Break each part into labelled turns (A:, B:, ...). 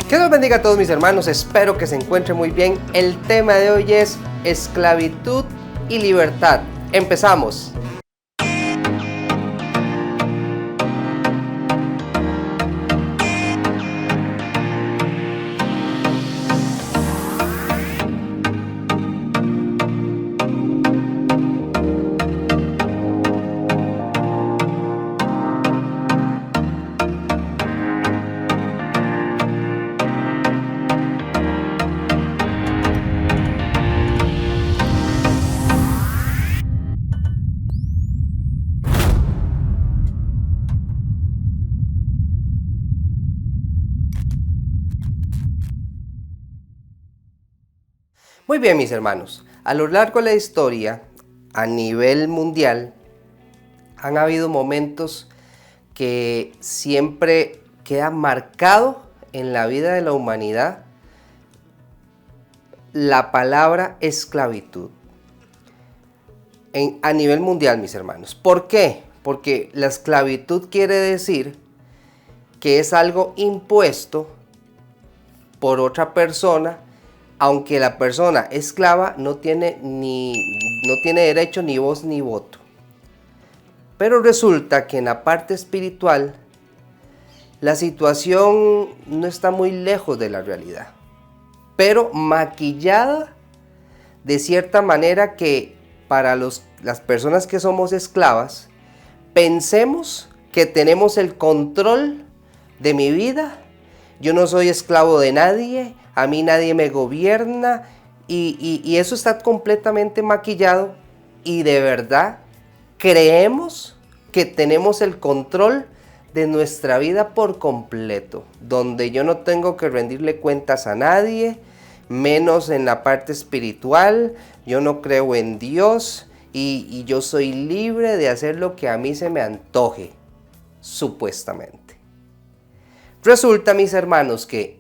A: Que Dios bendiga a todos mis hermanos, espero que se encuentren muy bien. El tema de hoy es esclavitud y libertad. Empezamos. Muy bien, mis hermanos, a lo largo de la historia, a nivel mundial, han habido momentos que siempre queda marcado en la vida de la humanidad la palabra esclavitud. A nivel mundial, mis hermanos. ¿Por qué? Porque la esclavitud quiere decir que es algo impuesto por otra persona, aunque la persona esclava no tiene derecho ni voz ni voto. Pero resulta que en la parte espiritual la situación no está muy lejos de la realidad, pero maquillada de cierta manera que para las personas que somos esclavas pensemos que tenemos el control de mi vida. Yo no soy esclavo de nadie, a mí nadie me gobierna y eso está completamente maquillado y de verdad creemos que tenemos el control de nuestra vida por completo, donde yo no tengo que rendirle cuentas a nadie, menos en la parte espiritual. Yo no creo en Dios y yo soy libre de hacer lo que a mí se me antoje, supuestamente. Resulta, mis hermanos, que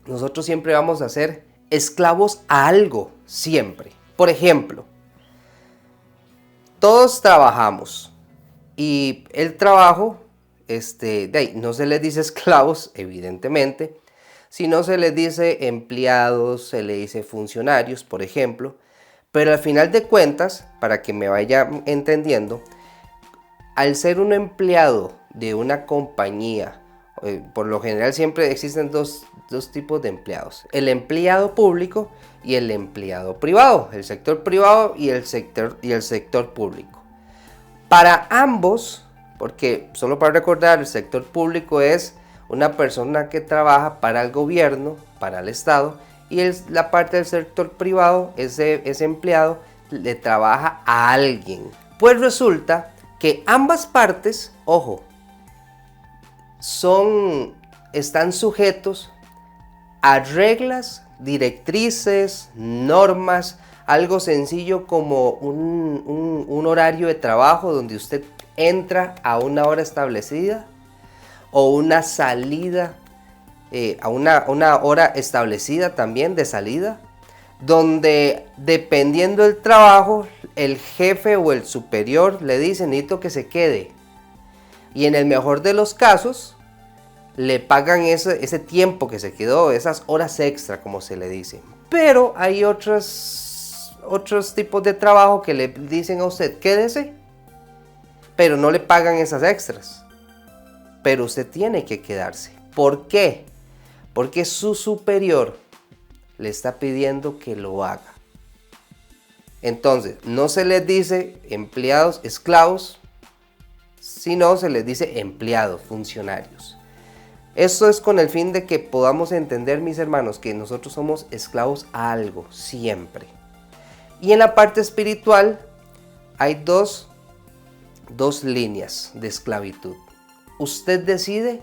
A: nosotros siempre vamos a ser esclavos a algo, siempre. Por ejemplo, todos trabajamos y el trabajo, no se les dice esclavos, evidentemente, sino se les dice empleados, se les dice funcionarios, por ejemplo. Pero al final de cuentas, para que me vaya entendiendo, al ser un empleado de una compañía, por lo general siempre existen dos tipos de empleados: el empleado público y el empleado privado, el sector privado y el sector público. Para ambos, porque solo para recordar, el sector público es una persona que trabaja para el gobierno, para el Estado, y la parte del sector privado, ese empleado le trabaja a alguien. Pues resulta que ambas partes, ojo, están sujetos a reglas, directrices, normas, algo sencillo como un horario de trabajo donde usted entra a una hora establecida o una salida, a una hora establecida también de salida, donde dependiendo del trabajo, el jefe o el superior le dice: necesito que se quede. Y en el mejor de los casos, le pagan ese tiempo que se quedó, esas horas extra, como se le dice. Pero hay otros tipos de trabajo que le dicen a usted: quédese, pero no le pagan esas extras. Pero usted tiene que quedarse. ¿Por qué? Porque su superior le está pidiendo que lo haga. Entonces, no se les dice empleados, esclavos, sino se les dice empleados, funcionarios. Esto es con el fin de que podamos entender, mis hermanos, que nosotros somos esclavos a algo, siempre. Y en la parte espiritual hay dos líneas de esclavitud. Usted decide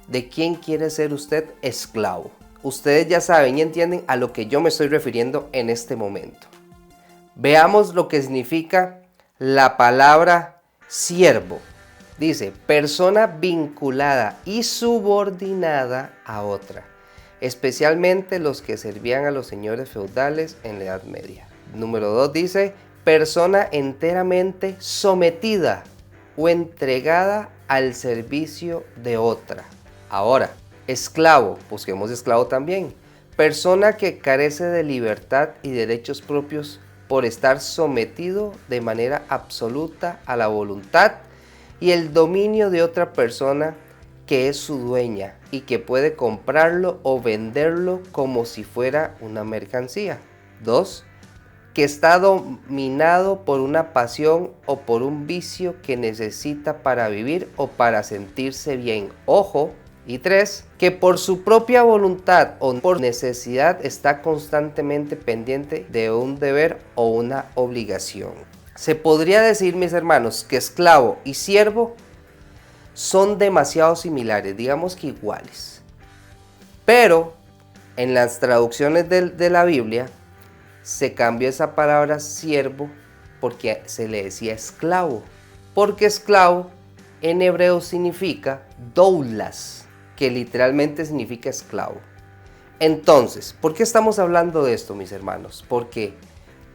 A: de quién quiere ser usted esclavo. Ustedes ya saben y entienden a lo que yo me estoy refiriendo en este momento. Veamos lo que significa la palabra siervo. Dice: persona vinculada y subordinada a otra, especialmente los que servían a los señores feudales en la Edad Media. Número 2 dice: persona enteramente sometida o entregada al servicio de otra. Ahora, Esclavo, busquemos esclavo también. Persona que carece de libertad y derechos propios por estar sometido de manera absoluta a la voluntad y el dominio de otra persona que es su dueña y que puede comprarlo o venderlo como si fuera una mercancía. 2. Que está dominado por una pasión o por un vicio que necesita para vivir o para sentirse bien. Ojo. Y 3. Que por su propia voluntad o por necesidad está constantemente pendiente de un deber o una obligación. Se podría decir, mis hermanos, que esclavo y siervo son demasiado similares, digamos que iguales. Pero en las traducciones de la Biblia se cambió esa palabra siervo porque se le decía esclavo. Porque esclavo en hebreo significa doulas, que literalmente significa esclavo. Entonces, ¿por qué estamos hablando de esto, mis hermanos? Porque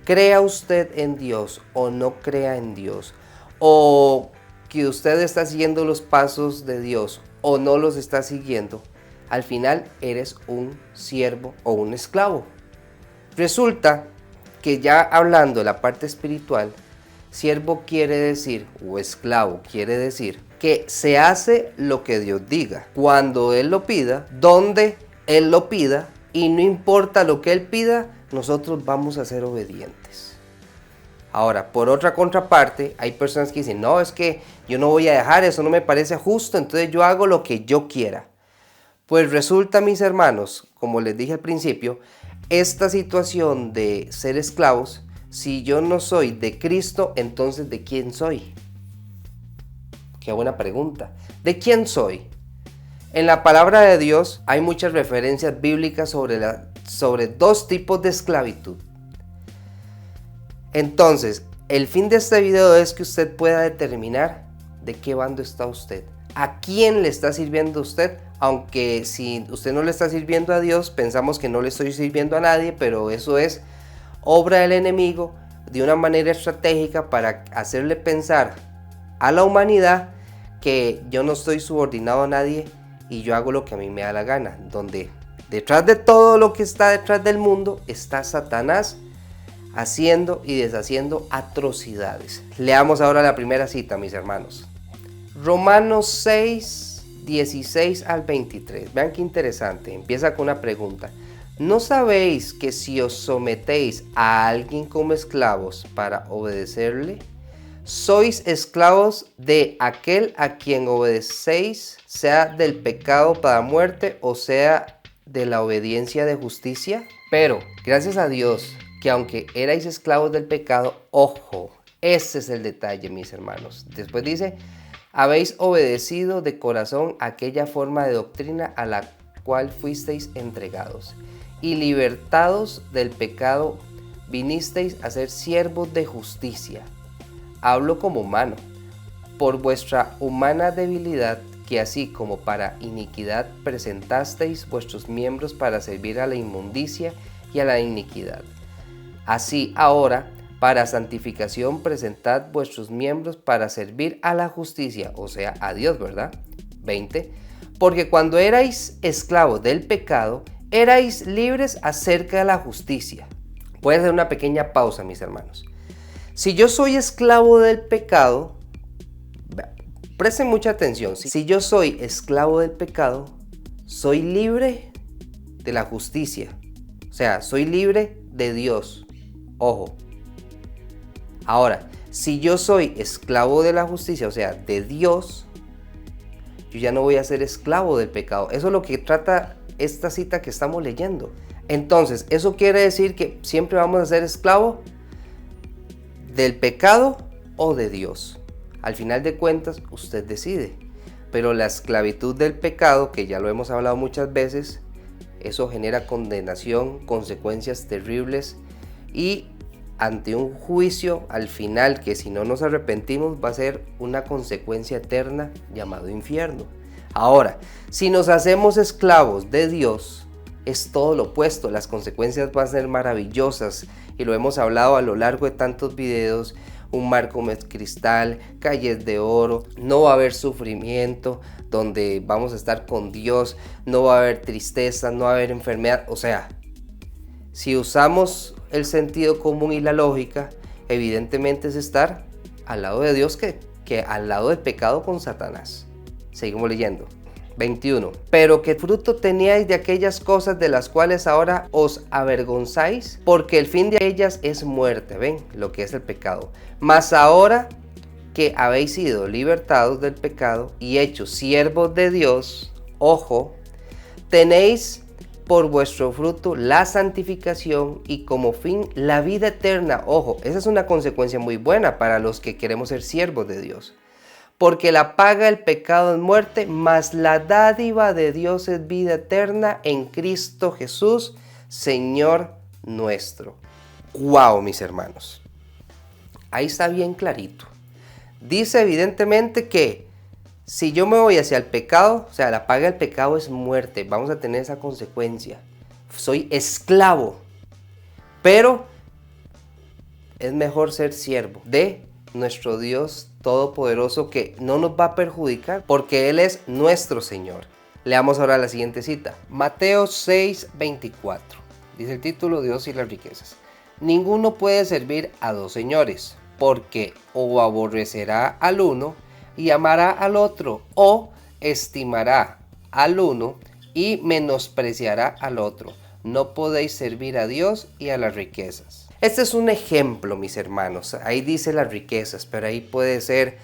A: crea usted en Dios o no crea en Dios, o que usted está siguiendo los pasos de Dios o no los está siguiendo, al final eres un siervo o un esclavo. Resulta que ya hablando de la parte espiritual, siervo quiere decir, o esclavo quiere decir, que se hace lo que Dios diga, cuando Él lo pida, donde Él lo pida, y no importa lo que Él pida, nosotros vamos a ser obedientes. Ahora, por otra contraparte, hay personas que dicen, no, es que yo no voy a dejar, eso no me parece justo, entonces yo hago lo que yo quiera. Pues resulta, mis hermanos, como les dije al principio, esta situación de ser esclavos, si yo no soy de Cristo, entonces ¿de quién soy? Qué buena pregunta. ¿De quién soy? En la palabra de Dios hay muchas referencias bíblicas sobre dos tipos de esclavitud. Entonces, el fin de este video es que usted pueda determinar de qué bando está usted. ¿A quién le está sirviendo usted? Aunque si usted no le está sirviendo a Dios, pensamos que no le estoy sirviendo a nadie, pero eso es obra del enemigo de una manera estratégica para hacerle pensar a la humanidad que yo no estoy subordinado a nadie y yo hago lo que a mí me da la gana. Donde detrás de todo lo que está detrás del mundo está Satanás haciendo y deshaciendo atrocidades. Leamos ahora la primera cita, mis hermanos. Romanos 6, 16 al 23. Vean qué interesante. Empieza con una pregunta. ¿No sabéis que si os sometéis a alguien como esclavos para obedecerle, sois esclavos de aquel a quien obedecéis, sea del pecado para muerte o sea de la obediencia de justicia? Pero, gracias a Dios, que aunque erais esclavos del pecado, ojo, ese es el detalle, mis hermanos. Después dice, habéis obedecido de corazón aquella forma de doctrina a la cual fuisteis entregados, y libertados del pecado, vinisteis a ser siervos de justicia. Hablo como humano, por vuestra humana debilidad, que así como para iniquidad presentasteis vuestros miembros para servir a la inmundicia y a la iniquidad. Así ahora, para santificación presentad vuestros miembros para servir a la justicia, o sea, a Dios, ¿verdad? 20. Porque cuando erais esclavos del pecado, erais libres acerca de la justicia. Voy a hacer una pequeña pausa, mis hermanos. Si yo soy esclavo del pecado, presten mucha atención. Si yo soy esclavo del pecado, soy libre de la justicia. O sea, soy libre de Dios. Ojo. Ahora, si yo soy esclavo de la justicia, o sea, de Dios, yo ya no voy a ser esclavo del pecado. Eso es lo que trata esta cita que estamos leyendo. Entonces, eso quiere decir que siempre vamos a ser esclavos del pecado o de Dios. Al final de cuentas, usted decide. Pero la esclavitud del pecado, que ya lo hemos hablado muchas veces, eso genera condenación, consecuencias terribles y ante un juicio al final que si no nos arrepentimos va a ser una consecuencia eterna llamado infierno. Ahora, si nos hacemos esclavos de Dios, es todo lo opuesto. Las consecuencias van a ser maravillosas y lo hemos hablado a lo largo de tantos videos, un mar como es cristal, calles de oro, no va a haber sufrimiento, donde vamos a estar con Dios, no va a haber tristeza, no va a haber enfermedad. O sea, si usamos el sentido común y la lógica, evidentemente es estar al lado de Dios que al lado del pecado con Satanás. Seguimos leyendo. 21. Pero ¿qué fruto teníais de aquellas cosas de las cuales ahora os avergonzáis? Porque el fin de ellas es muerte. ¿Ven? Lo que es el pecado. Mas ahora que habéis sido libertados del pecado y hechos siervos de Dios, ojo, tenéis por vuestro fruto la santificación y como fin la vida eterna. Ojo, esa es una consecuencia muy buena para los que queremos ser siervos de Dios. Porque la paga del pecado es muerte, mas la dádiva de Dios es vida eterna en Cristo Jesús, Señor nuestro. ¡Wow, mis hermanos! Ahí está bien clarito. Dice evidentemente que si yo me voy hacia el pecado, o sea, la paga del pecado es muerte. Vamos a tener esa consecuencia. Soy esclavo. Pero es mejor ser siervo de nuestro Dios Todopoderoso, que no nos va a perjudicar porque Él es nuestro Señor. Leamos ahora la siguiente cita. Mateo 6:24. Dice el título: Dios y las riquezas. Ninguno puede servir a dos señores, porque o aborrecerá al uno y amará al otro, o estimará al uno y menospreciará al otro. No podéis servir a Dios y a las riquezas. Este es un ejemplo, mis hermanos. Ahí dice las riquezas, pero ahí puede ser,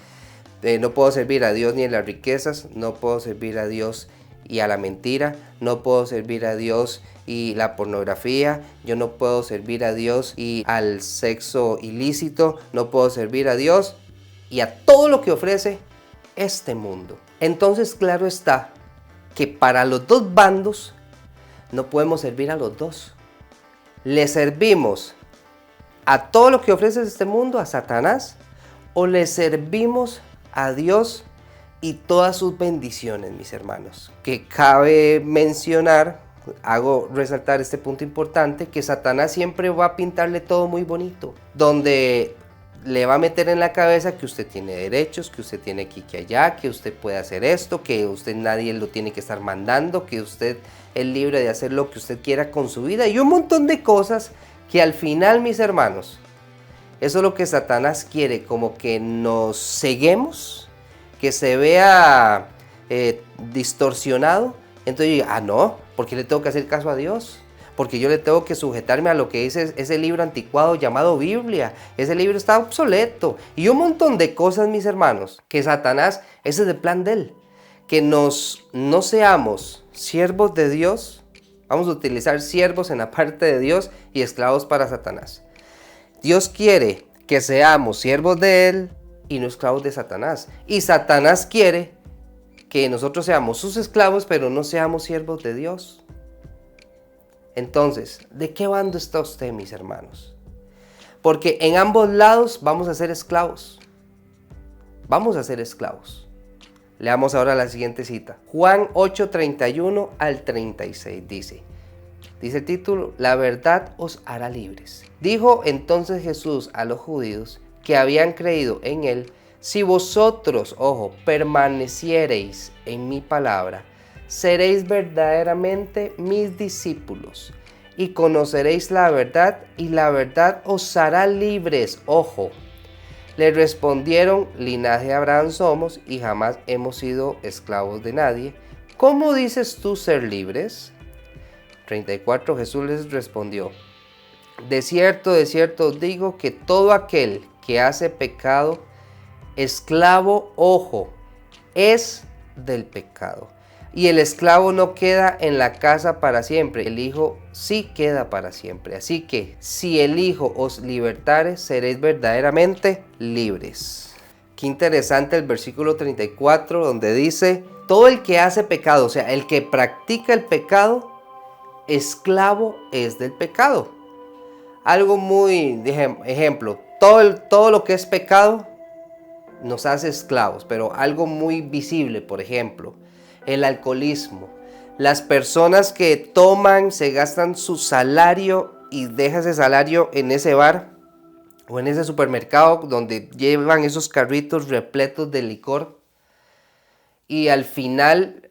A: no puedo servir a Dios ni a las riquezas, no puedo servir a Dios y a la mentira, no puedo servir a Dios y la pornografía, yo no puedo servir a Dios y al sexo ilícito, no puedo servir a Dios y a todo lo que ofrece este mundo. Entonces, claro está que para los dos bandos no podemos servir a los dos. Le servimos a todo lo que ofrece este mundo, a Satanás, o le servimos a Dios y todas sus bendiciones, mis hermanos. Que cabe mencionar, hago resaltar este punto importante, que Satanás siempre va a pintarle todo muy bonito, donde le va a meter en la cabeza que usted tiene derechos, que usted tiene aquí que allá, que usted puede hacer esto, que usted nadie lo tiene que estar mandando, que usted es libre de hacer lo que usted quiera con su vida y un montón de cosas que al final, mis hermanos, eso es lo que Satanás quiere, como que nos ceguemos, que se vea distorsionado. Entonces yo digo, no, ¿por qué le tengo que hacer caso a Dios? Porque yo le tengo que sujetarme a lo que dice ese libro anticuado llamado Biblia. Ese libro está obsoleto. Y un montón de cosas, mis hermanos, que Satanás, ese es el plan de él. Que no seamos siervos de Dios. Vamos a utilizar siervos en la parte de Dios y esclavos para Satanás. Dios quiere que seamos siervos de Él y no esclavos de Satanás. Y Satanás quiere que nosotros seamos sus esclavos, pero no seamos siervos de Dios. Entonces, ¿de qué bando está usted, mis hermanos? Porque en ambos lados vamos a ser esclavos. Vamos a ser esclavos. Leamos ahora la siguiente cita. Juan 8:31 al 36 dice el título: La verdad os hará libres. Dijo entonces Jesús a los judíos que habían creído en él: si vosotros, ojo, permaneciereis en mi palabra, seréis verdaderamente mis discípulos y conoceréis la verdad y la verdad os hará libres. Ojo. Le respondieron: linaje de Abraham somos y jamás hemos sido esclavos de nadie. ¿Cómo dices tú ser libres? 34. Jesús les respondió: de cierto os digo que todo aquel que hace pecado, esclavo, ojo, es del pecado. Y el esclavo no queda en la casa para siempre, el Hijo sí queda para siempre. Así que si el Hijo os libertare, seréis verdaderamente libres. Qué interesante el versículo 34, donde dice: todo el que hace pecado, o sea, el que practica el pecado, esclavo es del pecado. Algo muy, ejemplo, todo lo que es pecado nos hace esclavos, pero algo muy visible, por ejemplo, el alcoholismo. Las personas que toman, se gastan su salario y dejan ese salario en ese bar o en ese supermercado donde llevan esos carritos repletos de licor y al final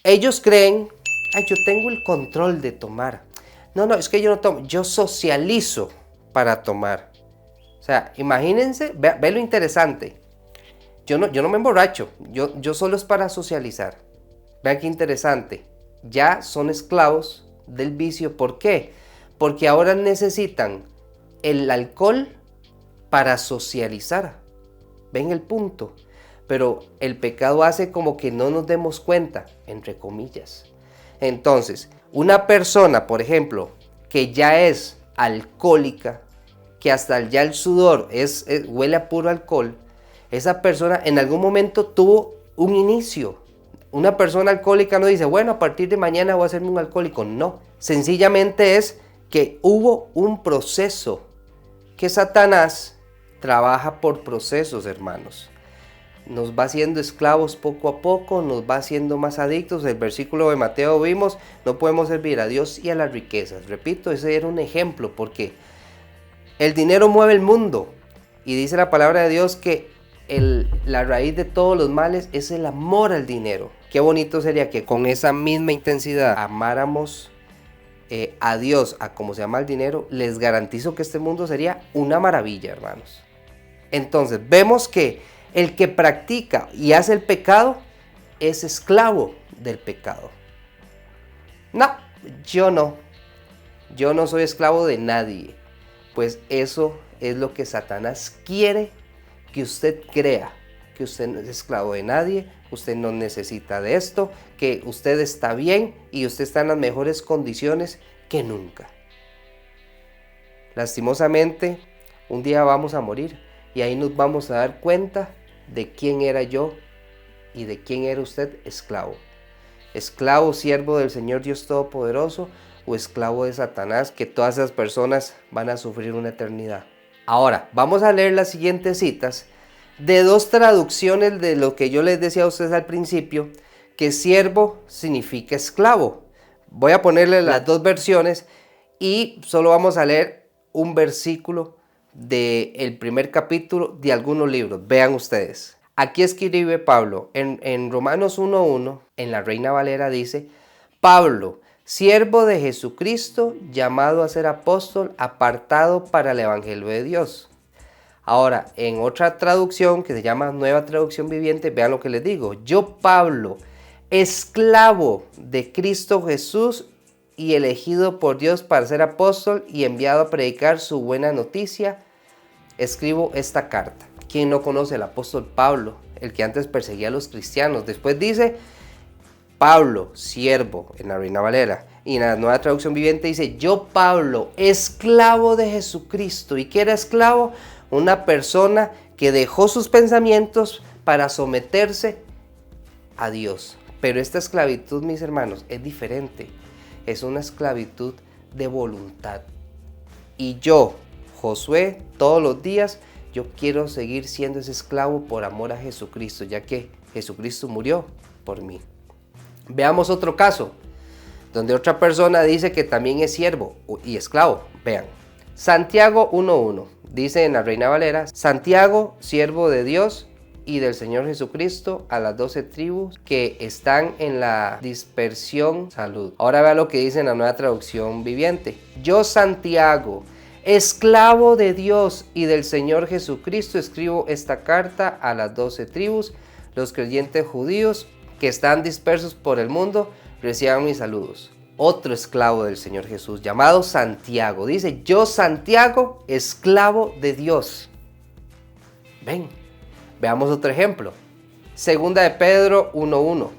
A: ellos creen, ay, yo tengo el control de tomar. No, es que yo no tomo, yo socializo para tomar. O sea, imagínense, ve lo interesante. Yo no me emborracho, yo solo es para socializar. Vean qué interesante. Ya son esclavos del vicio. ¿Por qué? Porque ahora necesitan el alcohol para socializar. ¿Ven el punto? Pero el pecado hace como que no nos demos cuenta, entre comillas. Entonces, una persona, por ejemplo, que ya es alcohólica, que hasta ya el sudor huele a puro alcohol, esa persona en algún momento tuvo un inicio. Una persona alcohólica no dice, bueno, a partir de mañana voy a ser un alcohólico. No, sencillamente es que hubo un proceso, que Satanás trabaja por procesos, hermanos. Nos va haciendo esclavos poco a poco, nos va haciendo más adictos. El versículo de Mateo vimos, no podemos servir a Dios y a las riquezas. Repito, ese era un ejemplo, porque el dinero mueve el mundo. Y dice la palabra de Dios que la raíz de todos los males es el amor al dinero. Qué bonito sería que con esa misma intensidad amáramos a Dios, a como se ama el dinero. Les garantizo que este mundo sería una maravilla, hermanos. Entonces, vemos que el que practica y hace el pecado es esclavo del pecado. No, yo no soy esclavo de nadie. Pues eso es lo que Satanás quiere que usted crea, que usted no es esclavo de nadie, usted no necesita de esto, que usted está bien y usted está en las mejores condiciones que nunca. Lastimosamente, un día vamos a morir y ahí nos vamos a dar cuenta de quién era yo y de quién era usted esclavo. Esclavo, siervo del Señor Dios Todopoderoso o esclavo de Satanás, que todas esas personas van a sufrir una eternidad. Ahora, vamos a leer las siguientes citas de dos traducciones de lo que yo les decía a ustedes al principio, que siervo significa esclavo. Voy a ponerle las dos versiones y solo vamos a leer un versículo del primer capítulo de algunos libros. Vean ustedes. Aquí escribe Pablo en Romanos 1:1, en la Reina Valera dice, Pablo, siervo de Jesucristo, llamado a ser apóstol, apartado para el Evangelio de Dios. Ahora, en otra traducción que se llama Nueva Traducción Viviente, vean lo que les digo. Yo, Pablo, esclavo de Cristo Jesús y elegido por Dios para ser apóstol y enviado a predicar su buena noticia, escribo esta carta. ¿Quién no conoce al apóstol Pablo, el que antes perseguía a los cristianos? Después dice, Pablo, siervo, en la Reina Valera. Y en la Nueva Traducción Viviente dice, yo, Pablo, esclavo de Jesucristo. ¿Y qué era esclavo? Una persona que dejó sus pensamientos para someterse a Dios. Pero esta esclavitud, mis hermanos, es diferente. Es una esclavitud de voluntad. Y yo, Josué, todos los días, yo quiero seguir siendo ese esclavo por amor a Jesucristo, ya que Jesucristo murió por mí. Veamos otro caso, donde otra persona dice que también es siervo y esclavo. Vean, Santiago 1:1, dice en la Reina Valera, Santiago, siervo de Dios y del Señor Jesucristo, a las 12 tribus que están en la dispersión, salud. Ahora vea lo que dice en la Nueva Traducción Viviente. Yo, Santiago, esclavo de Dios y del Señor Jesucristo, escribo esta carta a las 12 tribus, los creyentes judíos que están dispersos por el mundo, reciban mis saludos. Otro esclavo del Señor Jesús, llamado Santiago, dice, yo, Santiago, esclavo de Dios. Ven, veamos otro ejemplo. Segunda de Pedro 1:1.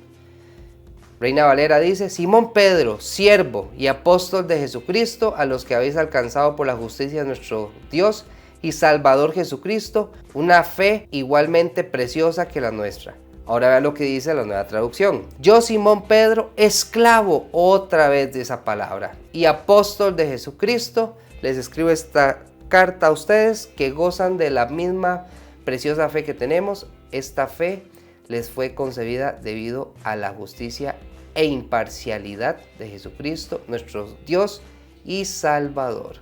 A: Reina Valera dice, Simón Pedro, siervo y apóstol de Jesucristo, a los que habéis alcanzado por la justicia de nuestro Dios y Salvador Jesucristo, una fe igualmente preciosa que la nuestra. Ahora vean lo que dice la Nueva Traducción. Yo, Simón Pedro, esclavo otra vez de esa palabra y apóstol de Jesucristo, les escribo esta carta a ustedes que gozan de la misma preciosa fe que tenemos. Esta fe les fue concebida debido a la justicia e imparcialidad de Jesucristo, nuestro Dios y Salvador.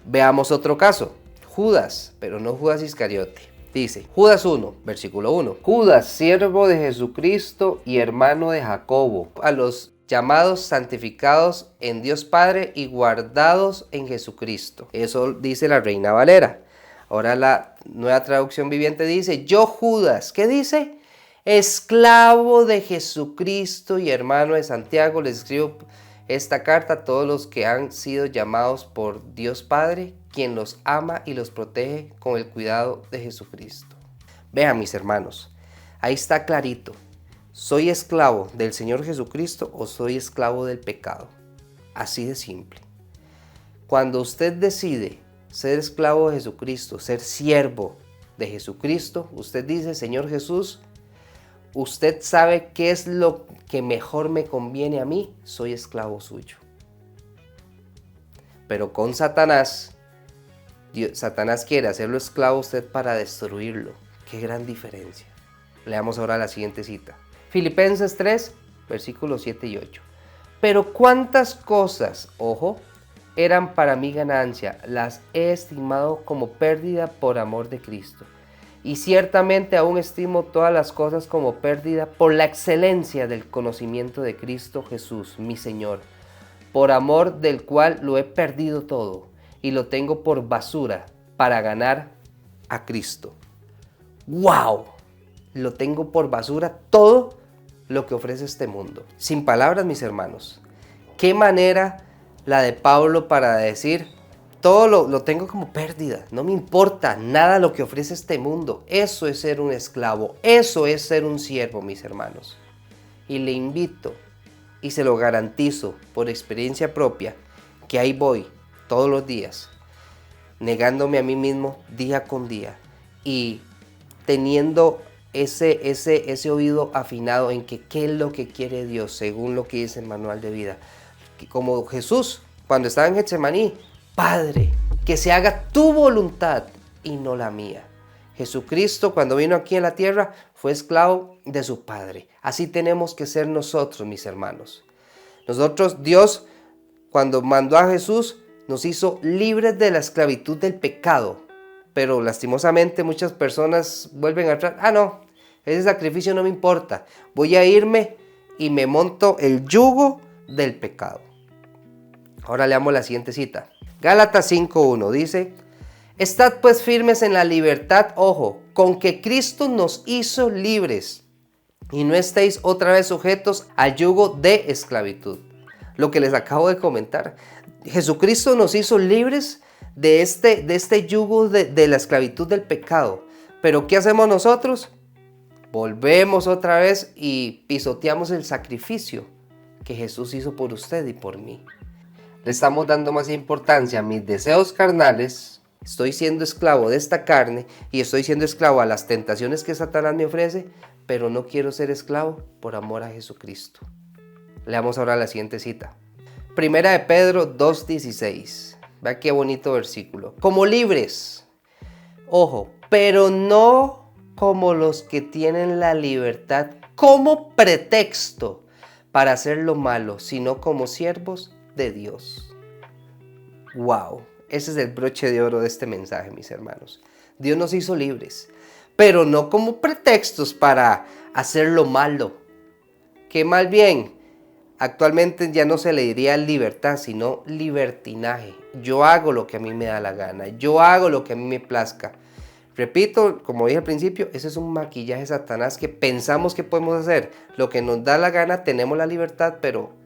A: Veamos otro caso. Judas, pero no Judas Iscariote. Dice, Judas 1, versículo 1. Judas, siervo de Jesucristo y hermano de Jacobo, a los llamados, santificados en Dios Padre y guardados en Jesucristo. Eso dice la Reina Valera. Ahora la Nueva Traducción Viviente dice, yo Judas, ¿qué dice? Esclavo de Jesucristo y hermano de Santiago, les escribo esta carta a todos los que han sido llamados por Dios Padre, quien los ama y los protege con el cuidado de Jesucristo. Vean, mis hermanos, ahí está clarito. ¿Soy esclavo del Señor Jesucristo o soy esclavo del pecado? Así de simple. Cuando usted decide ser esclavo de Jesucristo, ser siervo de Jesucristo, usted dice, Señor Jesús, usted sabe qué es lo que mejor me conviene a mí, soy esclavo suyo. Pero con Satanás, Satanás quiere hacerlo esclavo a usted para destruirlo. Qué gran diferencia. Leamos ahora la siguiente cita. Filipenses 3, versículos 7 y 8. Pero cuántas cosas, ojo, eran para mí ganancia, las he estimado como pérdida por amor de Cristo. Y ciertamente aún estimo todas las cosas como pérdida por la excelencia del conocimiento de Cristo Jesús, mi Señor, por amor del cual lo he perdido todo y lo tengo por basura para ganar a Cristo. ¡Wow! Lo tengo por basura todo lo que ofrece este mundo. Sin palabras, mis hermanos. ¿Qué manera la de Pablo para decir... Todo lo tengo como pérdida, no me importa nada lo que ofrece este mundo. Eso es ser un esclavo, eso es ser un siervo, mis hermanos. Y le invito, y se lo garantizo por experiencia propia, que ahí voy todos los días, negándome a mí mismo día con día y teniendo ese oído afinado en que qué es lo que quiere Dios, según lo que dice el manual de vida. Como Jesús, cuando estaba en Getsemaní, Padre, que se haga tu voluntad y no la mía. Jesucristo, cuando vino aquí en la tierra, fue esclavo de su Padre. Así tenemos que ser nosotros, mis hermanos. Nosotros, Dios, cuando mandó a Jesús, nos hizo libres de la esclavitud del pecado. Pero lastimosamente muchas personas vuelven atrás. No, ese sacrificio no me importa. Voy a irme y me monto el yugo del pecado. Ahora leamos la siguiente cita. Gálatas 5:1 dice, estad pues firmes en la libertad, ojo, con que Cristo nos hizo libres y no estéis otra vez sujetos al yugo de esclavitud. Lo que les acabo de comentar, Jesucristo nos hizo libres de este yugo de la esclavitud del pecado. Pero ¿qué hacemos nosotros? Volvemos otra vez y pisoteamos el sacrificio que Jesús hizo por usted y por mí. Le estamos dando más importancia a mis deseos carnales, estoy siendo esclavo de esta carne y estoy siendo esclavo a las tentaciones que Satanás me ofrece, pero no quiero ser esclavo por amor a Jesucristo. Leamos ahora la siguiente cita. Primera de Pedro 2:16. Vea qué bonito versículo. Como libres, ojo, pero no como los que tienen la libertad como pretexto para hacer lo malo, sino como siervos de Dios. Wow, ese es el broche de oro de este mensaje, mis hermanos. Dios nos hizo libres, pero no como pretextos para hacer lo malo, que más bien actualmente ya no se le diría libertad, sino libertinaje. Yo hago lo que a mí me da la gana, yo hago lo que a mí me plazca. Repito, como dije al principio, ese es un maquillaje de Satanás que pensamos que podemos hacer lo que nos da la gana, tenemos la libertad, pero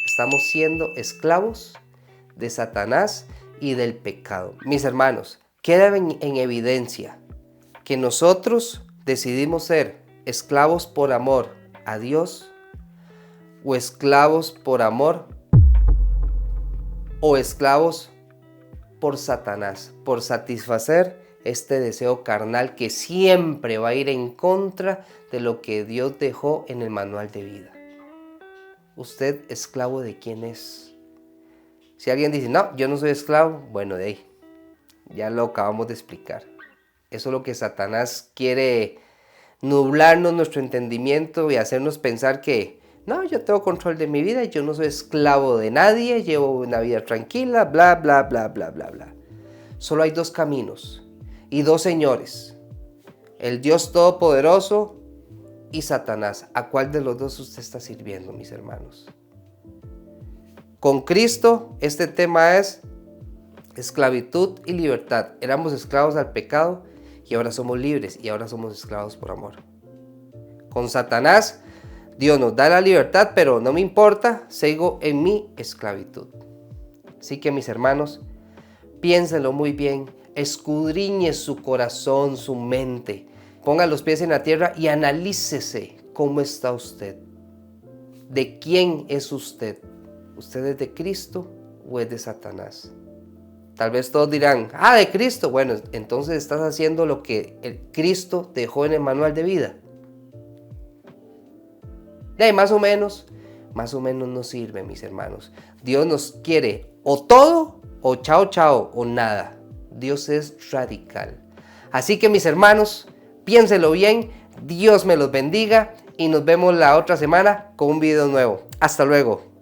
A: estamos siendo esclavos de Satanás y del pecado. Mis hermanos, queda en evidencia que nosotros decidimos ser esclavos por amor a Dios o esclavos por amor o esclavos por Satanás, por satisfacer este deseo carnal que siempre va a ir en contra de lo que Dios dejó en el manual de vida. ¿Usted esclavo de quién es? Si alguien dice, no, yo no soy esclavo, bueno, de ahí, ya lo acabamos de explicar. Eso es lo que Satanás quiere, nublarnos nuestro entendimiento y hacernos pensar que, no, yo tengo control de mi vida, yo no soy esclavo de nadie, llevo una vida tranquila, bla, bla, bla, bla, bla, bla. solo hay dos caminos y dos señores. El Dios Todopoderoso y Satanás. ¿A cuál de los dos usted está sirviendo, mis hermanos? Con Cristo, este tema es esclavitud y libertad. Éramos esclavos al pecado y ahora somos libres y ahora somos esclavos por amor. Con Satanás, Dios nos da la libertad, pero no me importa, sigo en mi esclavitud. Así que, mis hermanos, piénsenlo muy bien, escudriñe su corazón, su mente, ponga los pies en la tierra y analícese cómo está usted. ¿De quién es usted? ¿Usted es de Cristo o es de Satanás? Tal vez todos dirán, de Cristo. Bueno, entonces estás haciendo lo que el Cristo dejó en el manual de vida. Más o menos no sirve, mis hermanos. Dios nos quiere o todo, o chao, chao, o nada. Dios es radical. Así que, mis hermanos, piénsenlo bien. Dios me los bendiga y nos vemos la otra semana con un video nuevo. Hasta luego.